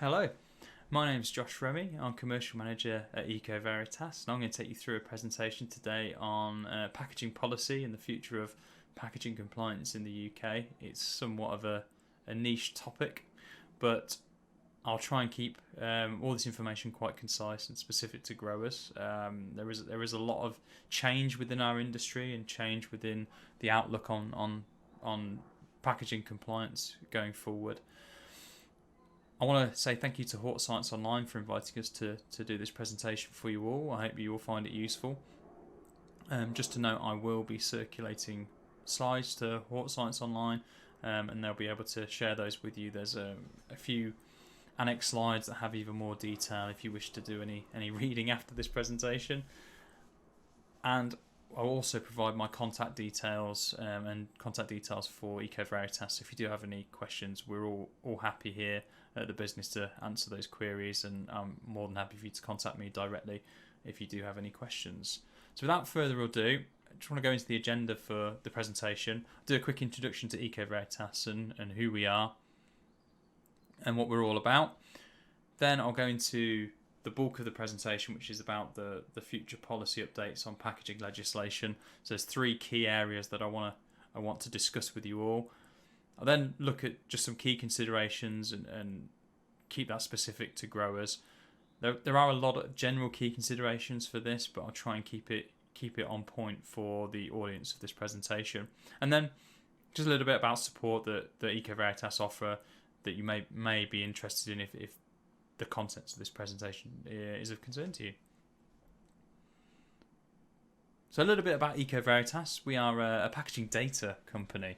Hello, my name is Josh Remy. I'm Commercial Manager at Eco Veritas, and I'm going to take you through a presentation today on packaging policy and the future of packaging compliance in the UK. It's somewhat of a niche topic, but I'll try and keep all this information quite concise and specific to growers. There is a lot of change within our industry and change within the outlook on packaging compliance going forward. I want to say thank you to Hort Science Online for inviting us to do this presentation for you all. I hope you will find it useful. Just to note, I will be circulating slides to Hort Science Online, and they'll be able to share those with you. There's a few annex slides that have even more detail if you wish to do any reading after this presentation. And I'll also provide my contact details and contact details for Eco Veritas. If you do have any questions, we're all happy here at the business to answer those queries, and I'm more than happy for you to contact me directly if you do have any questions. So without further ado, I just want to go into the agenda for the presentation, do a quick introduction to Eco Veritas and who we are and what we're all about. Then I'll go into the bulk of the presentation, which is about the future policy updates on packaging legislation. So there's three key areas that I want to discuss with you all. I'll then look at just some key considerations and keep that specific to growers. There are a lot of general key considerations for this, but I'll try and keep it on point for the audience of this presentation. And then just a little bit about support that Eco Veritas offer that you may be interested in if the contents of this presentation is of concern to you. So a little bit about Eco Veritas. We are a packaging data company.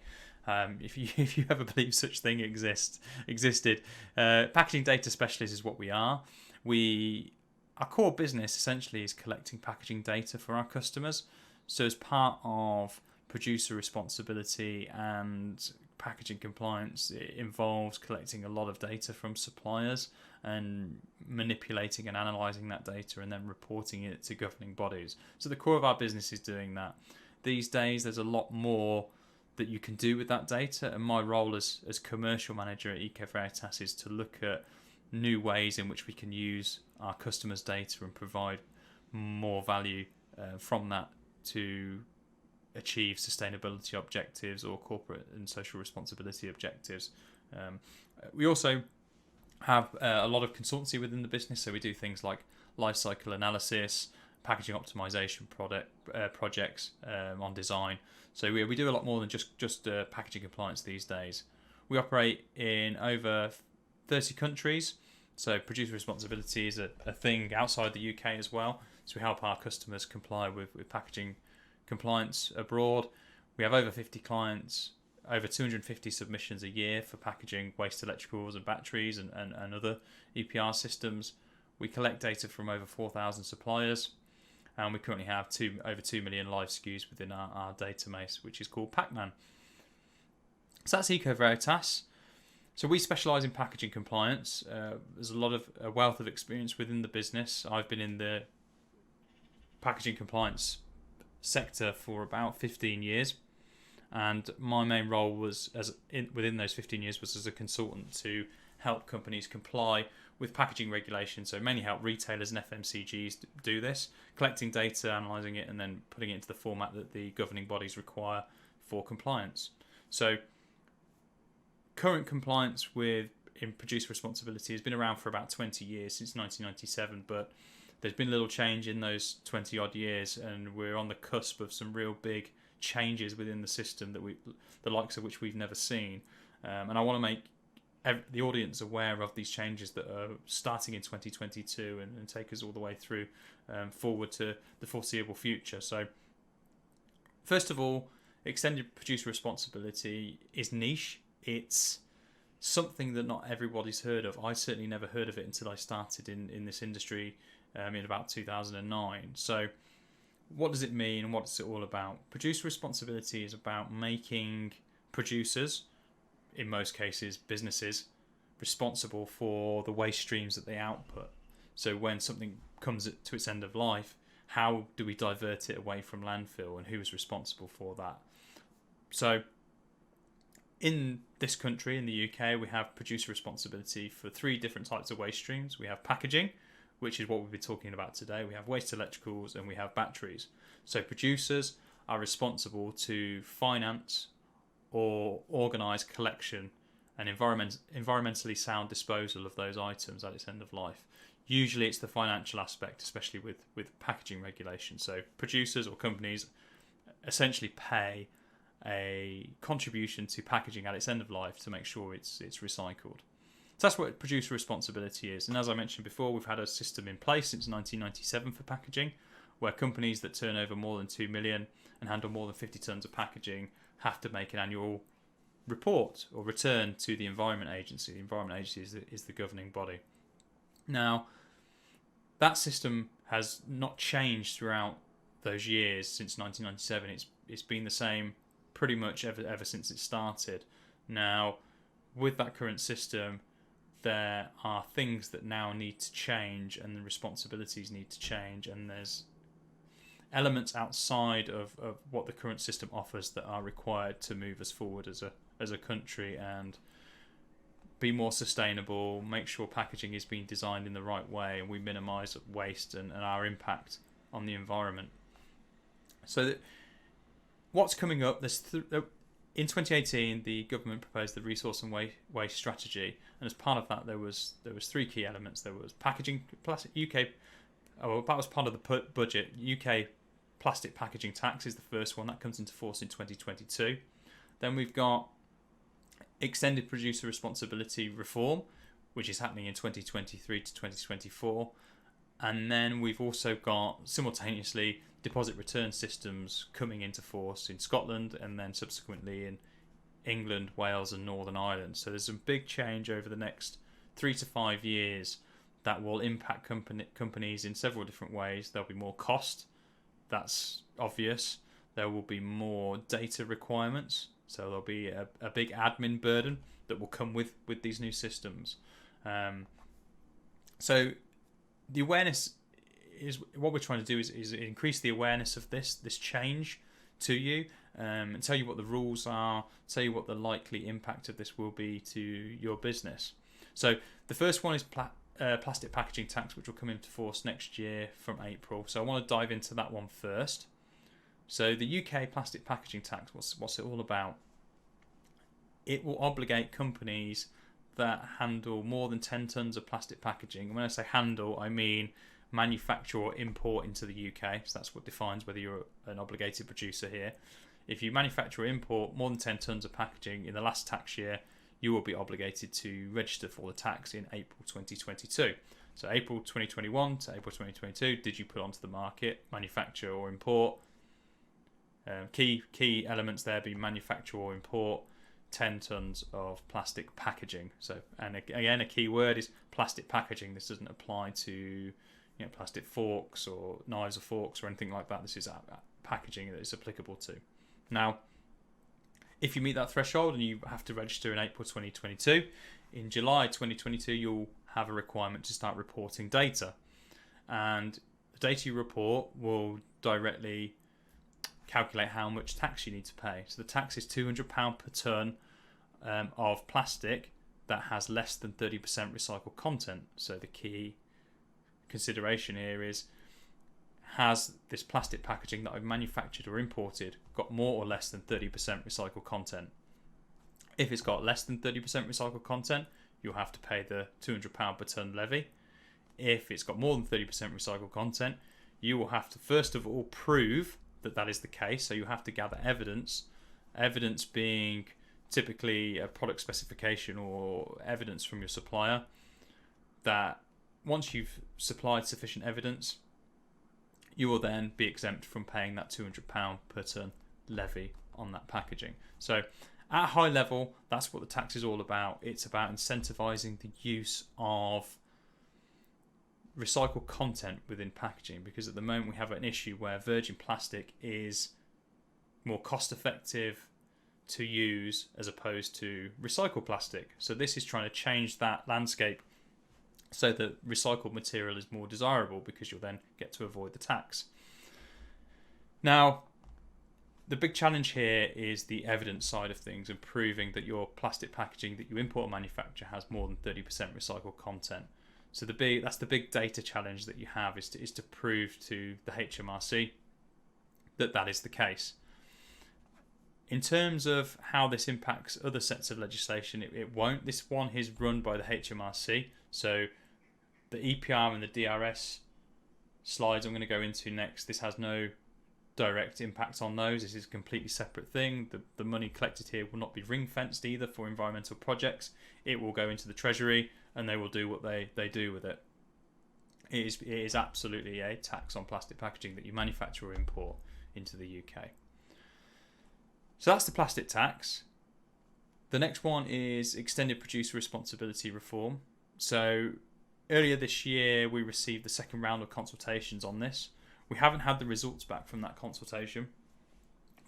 If you ever believe such thing existed, packaging data specialist is what we are. Our core business essentially is collecting packaging data for our customers. So as part of producer responsibility and packaging compliance, it involves collecting a lot of data from suppliers and manipulating and analysing that data and then reporting it to governing bodies. So the core of our business is doing that. These days there's a lot more that you can do with that data, and my role as commercial manager at Eco Veritas is to look at new ways in which we can use our customers' data and provide more value from that to achieve sustainability objectives or corporate and social responsibility objectives. We also have a lot of consultancy within the business, so we do things like life cycle analysis, packaging optimization projects on design. So we do a lot more than just packaging compliance these days. We operate in over 30 countries, so producer responsibility is a thing outside the UK as well. So we help our customers comply with packaging compliance abroad. We have over 50 clients, over 250 submissions a year for packaging waste electricals and batteries and other EPR systems. We collect data from over 4,000 suppliers, and we currently have over 2 million live SKUs within our database, which is called Pacman. So that's Eco Veritas. So we specialise in packaging compliance. There's a wealth of experience within the business. I've been in the packaging compliance sector for about 15 years, and my main role was within those 15 years was as a consultant to help companies comply with packaging regulations. So mainly help retailers and FMCGs do this, collecting data, analysing it, and then putting it into the format that the governing bodies require for compliance. So current compliance in producer responsibility has been around for about 20 years, since 1997, but there's been a little change in those 20 odd years, and we're on the cusp of some real big changes within the system the likes of which we've never seen. And I want to make the audience aware of these changes that are starting in 2022 and take us all the way through forward to the foreseeable future. So first of all, extended producer responsibility is niche. It's something that not everybody's heard of. I certainly never heard of it until I started in this industry in about 2009. So what does it mean and what's it all about? Producer responsibility is about making producers, in most cases businesses, responsible for the waste streams that they output. So when something comes to its end of life, how do we divert it away from landfill, and who is responsible for that? So In this country, in the UK, we have producer responsibility for 3 different types of waste streams. We have packaging, which is what we'll be talking about today. We have waste electricals, and we have batteries. So producers are responsible to finance or organise collection and environmentally sound disposal of those items at its end of life. Usually it's the financial aspect, especially with packaging regulation. So producers or companies essentially pay a contribution to packaging at its end of life to make sure it's recycled. So that's what producer responsibility is. And as I mentioned before, we've had a system in place since 1997 for packaging, where companies that turn over more than 2 million and handle more than 50 tonnes of packaging have to make an annual report or return to the Environment Agency. The Environment Agency is the governing body. Now, that system has not changed throughout those years since 1997. It's been the same pretty much ever since it started. Now, with that current system, there are things that now need to change, and the responsibilities need to change, and there's elements outside of what the current system offers that are required to move us forward as a country and be more sustainable, make sure packaging is being designed in the right way, and we minimise waste and our impact on the environment. So what's coming up? In 2018, the government proposed the resource and waste strategy, and as part of that, there was 3 key elements. There was packaging, plastic UK. Oh, that was part of the budget. UK Plastic Packaging Tax is the first one that comes into force in 2022. Then we've got extended producer responsibility reform, which is happening in 2023 to 2024. And then we've also got simultaneously deposit return systems coming into force in Scotland and then subsequently in England, Wales and Northern Ireland. So there's a big change over the next 3 to 5 years that will impact companies in several different ways. There'll be more cost, that's obvious. There will be more data requirements, so there'll be a big admin burden that will come with these new systems. So the awareness is what we're trying to do is increase the awareness of this change to you, and tell you what the rules are, tell you what the likely impact of this will be to your business. So the first one is Plastic Packaging Tax, which will come into force next year from April. So I want to dive into that one first. So the UK Plastic Packaging Tax, what's it all about? It will obligate companies that handle more than 10 tonnes of plastic packaging. And when I say handle, I mean manufacture or import into the UK. So that's what defines whether you're an obligated producer here. If you manufacture or import more than 10 tonnes of packaging in the last tax year, you will be obligated to register for the tax in April 2022. So April 2021 to April 2022, did you put onto the market, manufacture or import? Key elements there be manufacture or import 10 tonnes of plastic packaging. So, and again, a key word is plastic packaging. This doesn't apply to plastic forks or knives or forks or anything like that. This is packaging that it's applicable to. Now, if you meet that threshold and you have to register in April 2022, in July 2022 you'll have a requirement to start reporting data, and the data you report will directly calculate how much tax you need to pay. So the tax is £200 per tonne of plastic that has less than 30% recycled content. So the key consideration here is, has this plastic packaging that I've manufactured or imported got more or less than 30% recycled content? If it's got less than 30% recycled content, you'll have to pay the £200 per tonne levy. If it's got more than 30% recycled content, you will have to first of all prove that is the case. So you have to gather evidence being typically a product specification or evidence from your supplier, that once you've supplied sufficient evidence, you will then be exempt from paying that £200 per tonne levy on that packaging. So at a high level, that's what the tax is all about. It's about incentivising the use of recycled content within packaging, because at the moment we have an issue where virgin plastic is more cost effective to use as opposed to recycled plastic. So this is trying to change that landscape so that recycled material is more desirable, because you'll then get to avoid the tax. Now, the big challenge here is the evidence side of things and proving that your plastic packaging that you import or manufacture has more than 30% recycled content. So that's the big data challenge that you have is to prove to the HMRC that is the case. In terms of how this impacts other sets of legislation, it won't. This one is run by the HMRC. So the EPR and the DRS slides I'm going to go into next, this has no direct impact on those. This is a completely separate thing. The money collected here will not be ring fenced either for environmental projects. It will go into the Treasury and they will do what they do with it. It is absolutely a tax on plastic packaging that you manufacture or import into the UK. So that's the plastic tax. The next one is extended producer responsibility reform. So earlier this year we received the second round of consultations on this. We haven't had the results back from that consultation.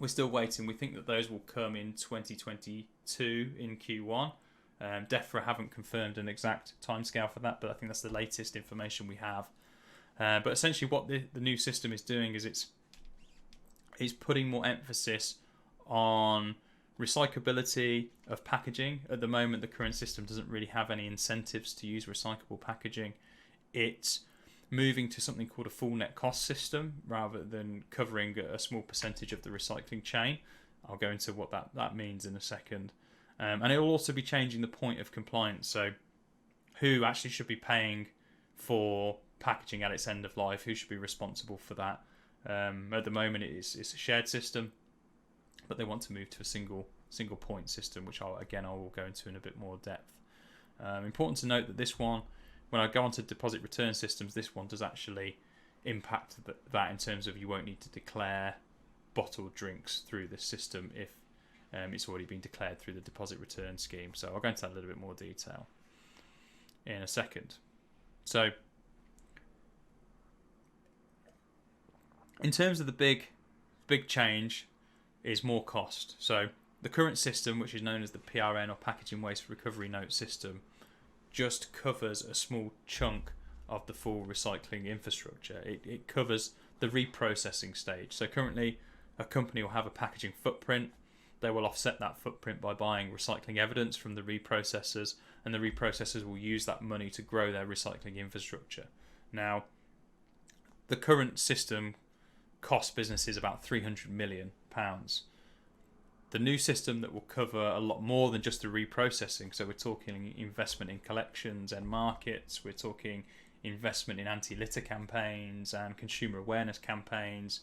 We're still waiting. We think that those will come in 2022 in Q1. DEFRA haven't confirmed an exact timescale for that, but I think that's the latest information we have. But essentially what the new system is doing is it's putting more emphasis on recyclability of packaging. At the moment, the current system doesn't really have any incentives to use recyclable packaging. It's moving to something called a full net cost system rather than covering a small percentage of the recycling chain. I'll go into what that means in a second. And it will also be changing the point of compliance. So who actually should be paying for packaging at its end of life? Who should be responsible for that? At the moment, it's a shared system, but they want to move to a single point system, which I will go into in a bit more depth. Important to note that this one, when I go onto deposit return systems, this one does actually impact that in terms of you won't need to declare bottled drinks through this system if it's already been declared through the deposit return scheme. So I'll go into that in a little bit more detail in a second. So in terms of the big change is more cost. So the current system, which is known as the PRN or Packaging Waste Recovery Note system, just covers a small chunk of the full recycling infrastructure. It covers the reprocessing stage. So currently a company will have a packaging footprint. They will offset that footprint by buying recycling evidence from the reprocessors, and the reprocessors will use that money to grow their recycling infrastructure. Now, the current system costs businesses about £300 million. The new system that will cover a lot more than just the reprocessing. So we're talking investment in collections and markets. We're talking investment in anti-litter campaigns and consumer awareness campaigns.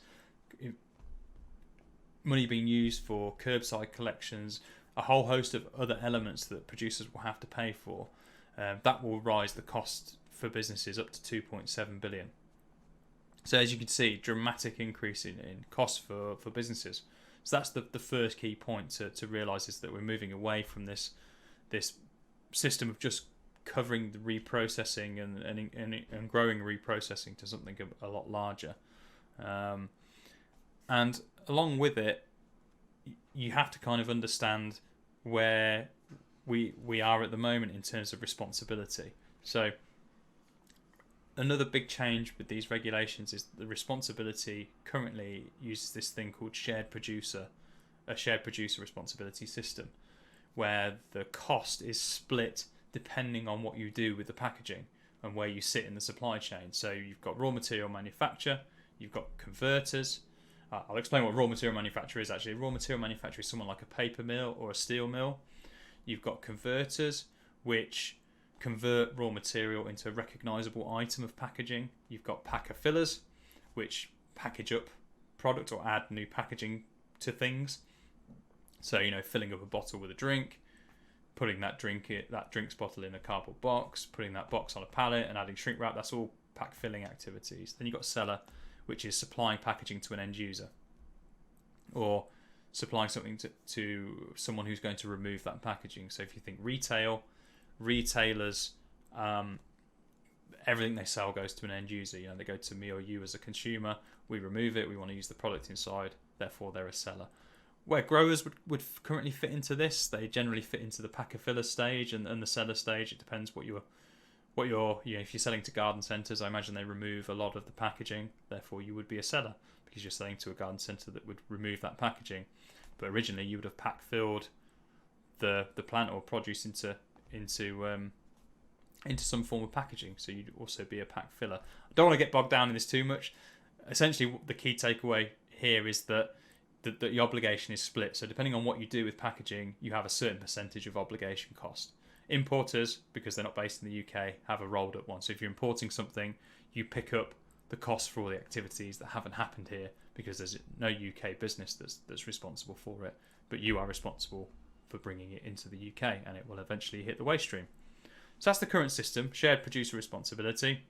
Money being used for curbside collections, a whole host of other elements that producers will have to pay for. That will rise the cost for businesses up to 2.7 billion. So as you can see, dramatic increase in costs for businesses. So that's the first key point to realise, is that we're moving away from this system of just covering the reprocessing and growing reprocessing to something a lot larger. And along with it, you have to kind of understand where we are at the moment in terms of responsibility. So another big change with these regulations is the responsibility currently uses this thing called a shared producer responsibility system, where the cost is split depending on what you do with the packaging and where you sit in the supply chain. So you've got raw material manufacture, you've got converters. I'll explain what raw material manufacture is actually. Raw material manufacture is someone like a paper mill or a steel mill. You've got converters, which convert raw material into a recognisable item of packaging. You've got packer fillers, which package up product or add new packaging to things. So, filling up a bottle with a drink, putting that drinks bottle in a cardboard box, putting that box on a pallet and adding shrink wrap. That's all pack filling activities. Then you've got seller, which is supplying packaging to an end user, or supplying something to someone who's going to remove that packaging. So if you think retailers, everything they sell goes to an end user. They go to me or you as a consumer. We remove it. We want to use the product inside. Therefore, they're a seller. Where growers would currently fit into this, they generally fit into the packer filler stage and the seller stage. It depends what you're if you're selling to garden centres, I imagine they remove a lot of the packaging. Therefore, you would be a seller because you're selling to a garden centre that would remove that packaging. But originally you would have pack filled the plant or produce into some form of packaging, so you'd also be a pack filler. I don't want to get bogged down in this too much. Essentially, the key takeaway here is that the obligation is split. So depending on what you do with packaging, you have a certain percentage of obligation cost. Importers, because they're not based in the UK, have a rolled up one. So if you're importing something, you pick up the cost for all the activities that haven't happened here, because there's no UK business that's responsible for it, but you are responsible for bringing it into the UK, and it will eventually hit the waste stream. So that's the current system, shared producer responsibility.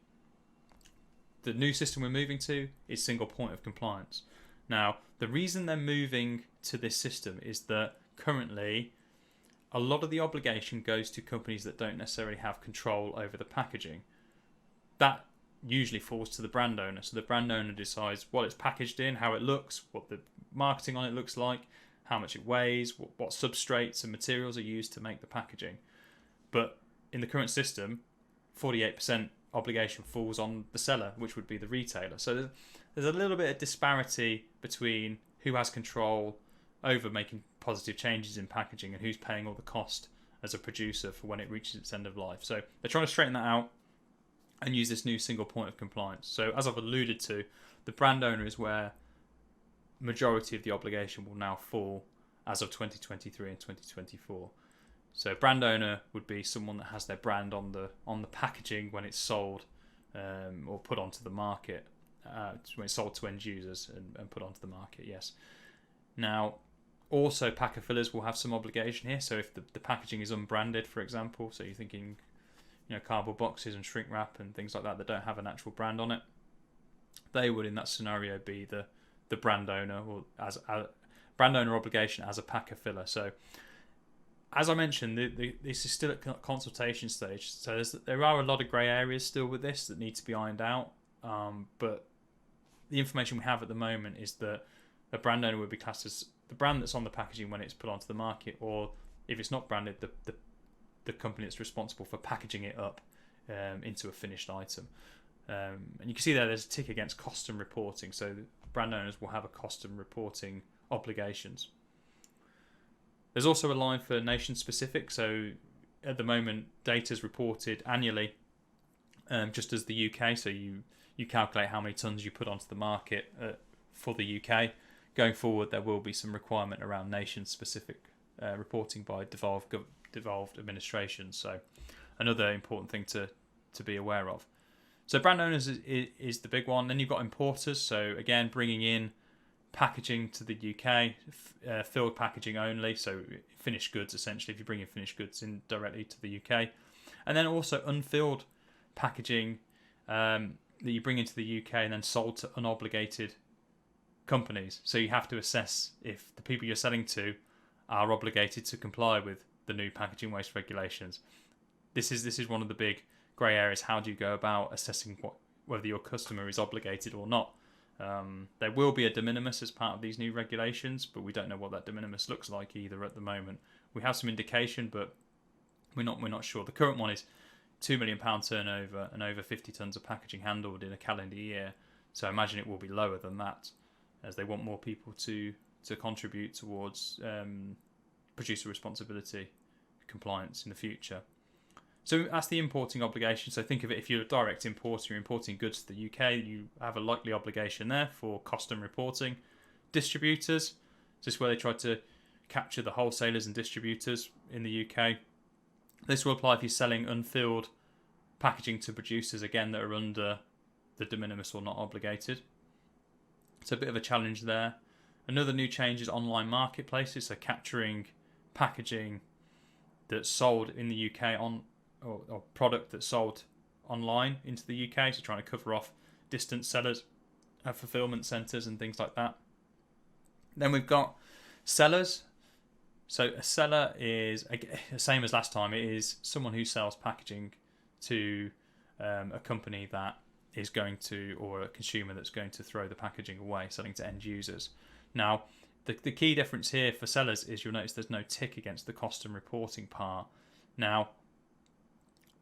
The new system we're moving to is single point of compliance. Now, the reason they're moving to this system is that currently a lot of the obligation goes to companies that don't necessarily have control over the packaging. That usually falls to the brand owner. So the brand owner decides what it's packaged in, how it looks, what the marketing on it looks like, how much it weighs, what substrates and materials are used to make the packaging. But in the current system, 48% obligation falls on the seller, which would be the retailer. So there's a little bit of disparity between who has control over making positive changes in packaging and who's paying all the cost as a producer for when it reaches its end of life. So they're trying to straighten that out and use this new single point of compliance. So as I've alluded to, the brand owner is where majority of the obligation will now fall as of 2023 and 2024. So brand owner would be someone that has their brand on the packaging when it's sold or put onto the market, when it's sold to end users and put onto the market, yes. Now, also packer fillers will have some obligation here. So if the packaging is unbranded, for example, so you're thinking, cardboard boxes and shrink wrap and things like that that don't have an actual brand on it, they would in that scenario be the brand owner, or as a brand owner obligation as a packer filler. So as I mentioned, this is still at consultation stage, so there are a lot of grey areas still with this that need to be ironed out, but the information we have at the moment is that a brand owner would be classed as the brand that's on the packaging when it's put onto the market, or if it's not branded, the company that's responsible for packaging it up into a finished item. And you can see there's a tick against custom reporting, so brand owners will have a custom reporting obligations. There's also a line for nation specific, so at the moment data is reported annually, just as the UK, so you calculate how many tonnes you put onto the market for the UK. Going forward, there will be some requirement around nation specific reporting by devolved administrations, so another important thing to be aware of. So brand owners is the big one. Then you've got importers, so again bringing in packaging to the UK, filled packaging only, so finished goods essentially, if you bring in finished goods in directly to the UK. And then also unfilled packaging that you bring into the UK and then sold to unobligated companies. So you have to assess if the people you're selling to are obligated to comply with the new packaging waste regulations. This is one of the big grey areas. How do you go about assessing whether your customer is obligated or not? There will be a de minimis as part of these new regulations, but we don't know what that de minimis looks like either at the moment. We have some indication, but we're not sure. The current one is £2 million turnover and over 50 tonnes of packaging handled in a calendar year. So I imagine it will be lower than that, as they want more people to contribute towards producer responsibility compliance in the future. So that's the importing obligation. So think of it, if you're a direct importer, you're importing goods to the UK, you have a likely obligation there for custom reporting. Distributors, this is where they try to capture the wholesalers and distributors in the UK. This will apply if you're selling unfilled packaging to producers, again, that are under the de minimis or not obligated. So a bit of a challenge there. Another new change is online marketplaces, so capturing packaging that's sold in the UK or product that's sold online into the UK, so trying to cover off distant sellers, fulfillment centres and things like that. Then we've got sellers. So a seller is the same as last time. It is someone who sells packaging to a company that is going to, or a consumer that's going to throw the packaging away, selling to end users. Now, the key difference here for sellers is you'll notice there's no tick against the cost and reporting part. Now,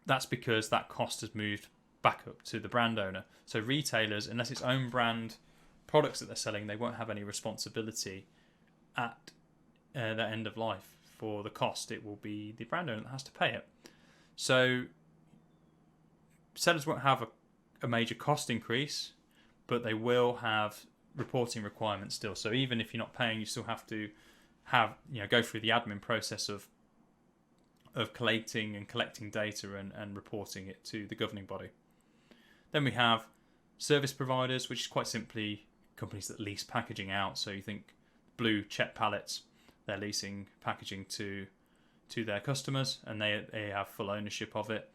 that's because that cost has moved back up to the brand owner. So retailers, unless it's own brand products that they're selling, they won't have any responsibility at the end of life for the cost. It will be the brand owner that has to pay it. So sellers won't have a major cost increase, but they will have reporting requirements still. So even if you're not paying, you still have to go through the admin process of collating and collecting data and reporting it to the governing body. Then we have service providers, which is quite simply companies that lease packaging out. So you think blue check pallets, they're leasing packaging to their customers, and they have full ownership of it.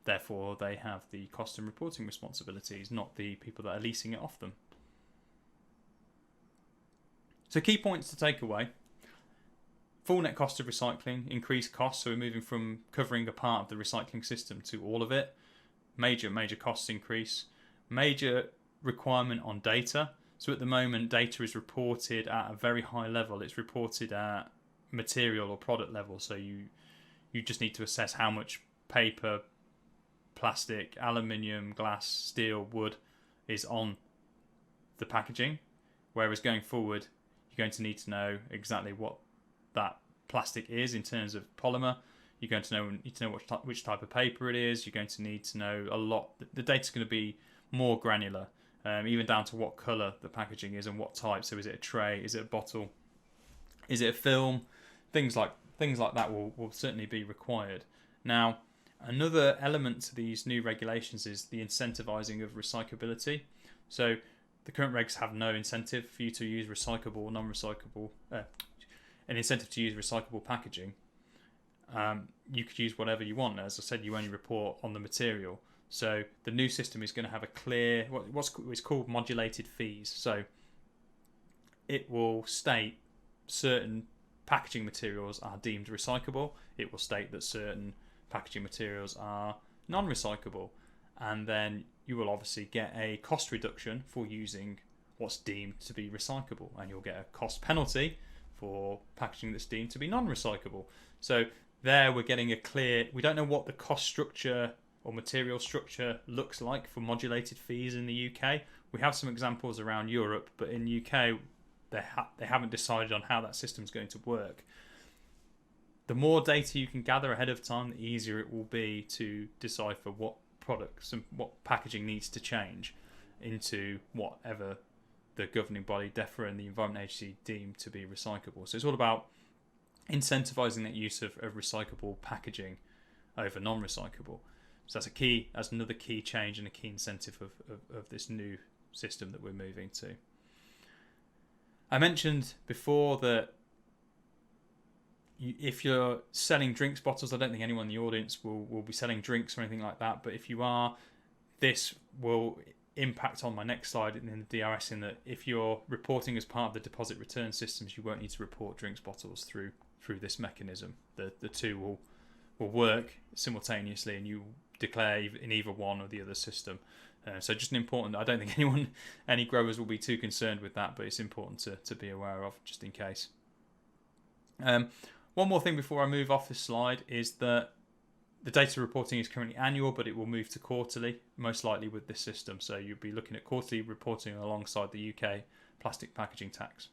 Therefore, they have the cost and reporting responsibilities, not the people that are leasing it off them. So key points to take away. Full net cost of recycling, increased costs, so we're moving from covering a part of the recycling system to all of it. Major costs increase. Major requirement on data. So at the moment, data is reported at a very high level. It's reported at material or product level. So you just need to assess how much paper, plastic, aluminium, glass, steel, wood is on the packaging. Whereas going forward, you're going to need to know exactly what that plastic is in terms of polymer. You're going to need to know which type of paper it is. You're going to need to know a lot. The data's going to be more granular, even down to what colour the packaging is and what type. So is it a tray? Is it a bottle? Is it a film? Things like that will certainly be required. Now, another element to these new regulations is the incentivising of recyclability. So the current regs have no incentive for you to use recyclable or non-recyclable, an incentive to use recyclable packaging. You could use whatever you want. As I said, you only report on the material. So the new system is going to have a clear, what's called modulated fees. So it will state certain packaging materials are deemed recyclable. It will state that certain packaging materials are non-recyclable. And then you will obviously get a cost reduction for using what's deemed to be recyclable. And you'll get a cost penalty for packaging that's deemed to be non-recyclable. So there we're getting a clear, we don't know what the cost structure or material structure looks like for modulated fees in the UK. We have some examples around Europe, but in UK they haven't decided on how that system's going to work. The more data you can gather ahead of time, the easier it will be to decipher what products and what packaging needs to change into whatever the governing body, DEFRA, and the Environment Agency deem to be recyclable. So it's all about incentivising that use of recyclable packaging over non-recyclable. So that's another key change and a key incentive of this new system that we're moving to. I mentioned before that if you're selling drinks bottles, I don't think anyone in the audience will be selling drinks or anything like that, but if you are, this will impact on my next slide in the DRS, in that if you're reporting as part of the deposit return systems, you won't need to report drinks bottles through this mechanism. The two will work simultaneously, and you declare in either one or the other system. So just an important, I don't think any growers will be too concerned with that, but it's important to be aware of just in case. One more thing before I move off this slide is that the data reporting is currently annual, but it will move to quarterly, most likely with this system. So you'll be looking at quarterly reporting alongside the UK Plastic Packaging Tax.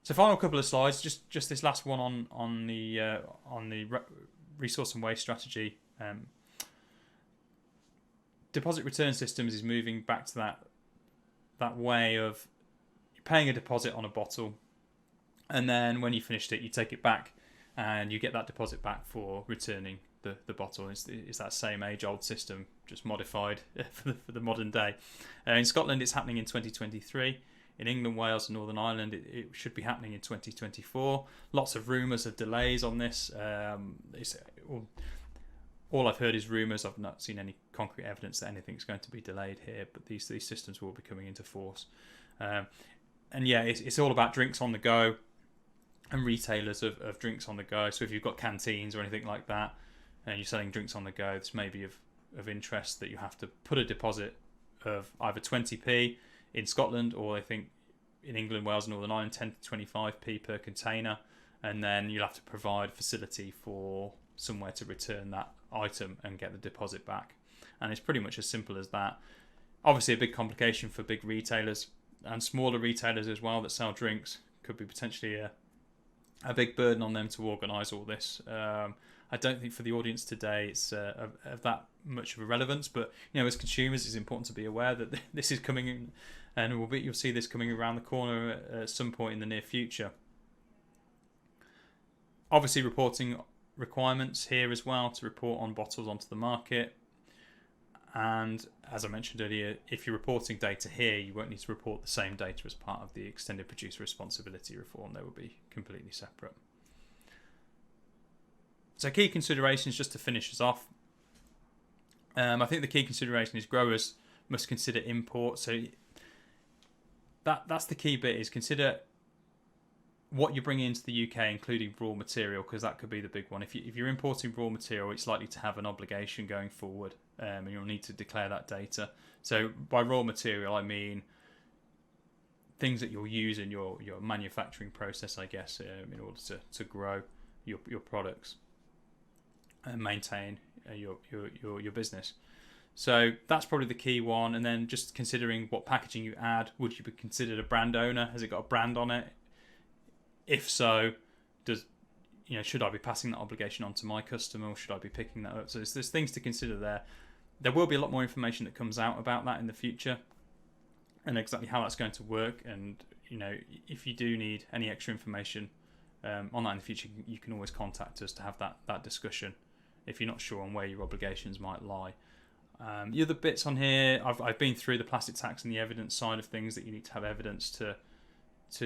So final couple of slides, just this last one on the resource and waste strategy. Deposit return systems is moving back to that way of paying a deposit on a bottle, and then when you finished it, you take it back and you get that deposit back for returning the bottle. It's that same age-old system, just modified for the modern day. In Scotland, it's happening in 2023. In England, Wales and Northern Ireland, it should be happening in 2024. Lots of rumours of delays on this. All I've heard is rumours. I've not seen any concrete evidence that anything's going to be delayed here, but these systems will be coming into force. And yeah, it's all about drinks on the go and retailers of drinks on the go. So if you've got canteens or anything like that and you're selling drinks on the go, this may be of interest, that you have to put a deposit of either 20p in Scotland, or I think in England, Wales and Northern Ireland, 10 to 25p per container, and then you'll have to provide facility for somewhere to return that item and get the deposit back. And it's pretty much as simple as that. Obviously, a big complication for big retailers and smaller retailers as well that sell drinks. Could be potentially a big burden on them to organise all this. I don't think for the audience today it's of that much of a relevance, but as consumers, it's important to be aware that this is coming in, and you'll see this coming around the corner at some point in the near future. Obviously, reporting requirements here as well to report on bottles onto the market. And as I mentioned earlier, if you're reporting data here, you won't need to report the same data as part of the extended producer responsibility reform. They will be completely separate. So key considerations, just to finish us off. I think the key consideration is growers must consider import. So that's the key bit, is consider what you're bringing into the UK, including raw material, because that could be the big one. If you're importing raw material, it's likely to have an obligation going forward, and you'll need to declare that data. So by raw material, I mean things that you'll use in your manufacturing process, I guess, in order to grow your products and maintain your business. So that's probably the key one. And then just considering what packaging you add. Would you be considered a brand owner? Has it got a brand on it? If so, should I be passing that obligation on to my customer, or should I be picking that up? So there's things to consider there. There will be a lot more information that comes out about that in the future, and exactly how that's going to work. And if you do need any extra information on that in the future, you can always contact us to have that discussion if you're not sure on where your obligations might lie. The other bits on here, I've been through the plastic tax and the evidence side of things, that you need to have evidence to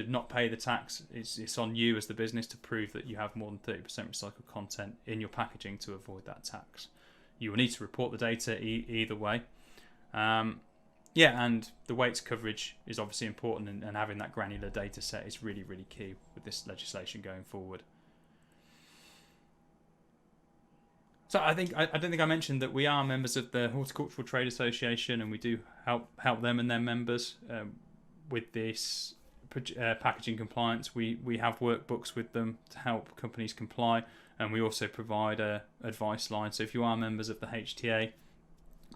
not pay the tax. It's on you as the business to prove that you have more than 30% recycled content in your packaging to avoid that tax. You will need to report the data either way. And the weights coverage is obviously important, and having that granular data set is really, really key with this legislation going forward. So I don't think I mentioned that we are members of the Horticultural Trade Association, and we do help them and their members with this packaging compliance. We have workbooks with them to help companies comply, and we also provide a advice line. So if you are members of the HTA,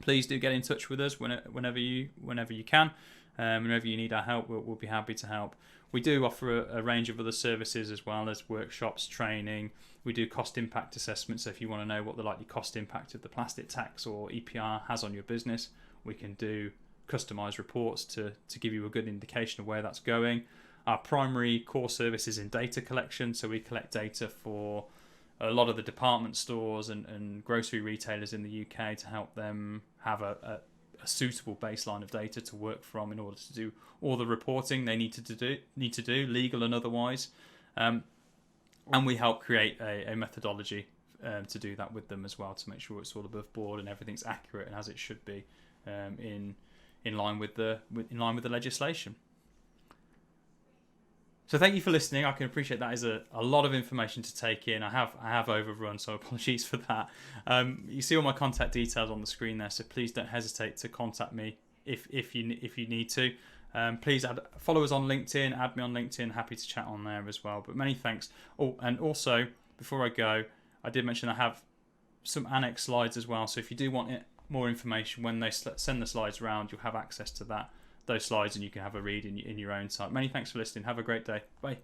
please do get in touch with us whenever you can. Whenever you need our help, we'll be happy to help. We do offer a range of other services as well as workshops, training. We do cost impact assessments. So if you want to know what the likely cost impact of the plastic tax or EPR has on your business, we can do customized reports to give you a good indication of where that's going. Our primary core service is in data collection. So we collect data for a lot of the department stores and grocery retailers in the UK to help them have a suitable baseline of data to work from in order to do all the reporting they need to do, legal and otherwise. And we help create a methodology to do that with them as well, to make sure it's all above board and everything's accurate and as it should be, in line with the legislation. So thank you for listening. I can appreciate that is a lot of information to take in. I have overrun, so apologies for that. You see all my contact details on the screen there, so please don't hesitate to contact me if you need to. Please follow us on LinkedIn, add me on LinkedIn. Happy to chat on there as well. But many thanks. Oh, and also before I go, I did mention I have some annex slides as well. So if you do want more information, when they send the slides around, you'll have access to those slides, and you can have a read in your own time. Many thanks for listening. Have a great day. Bye.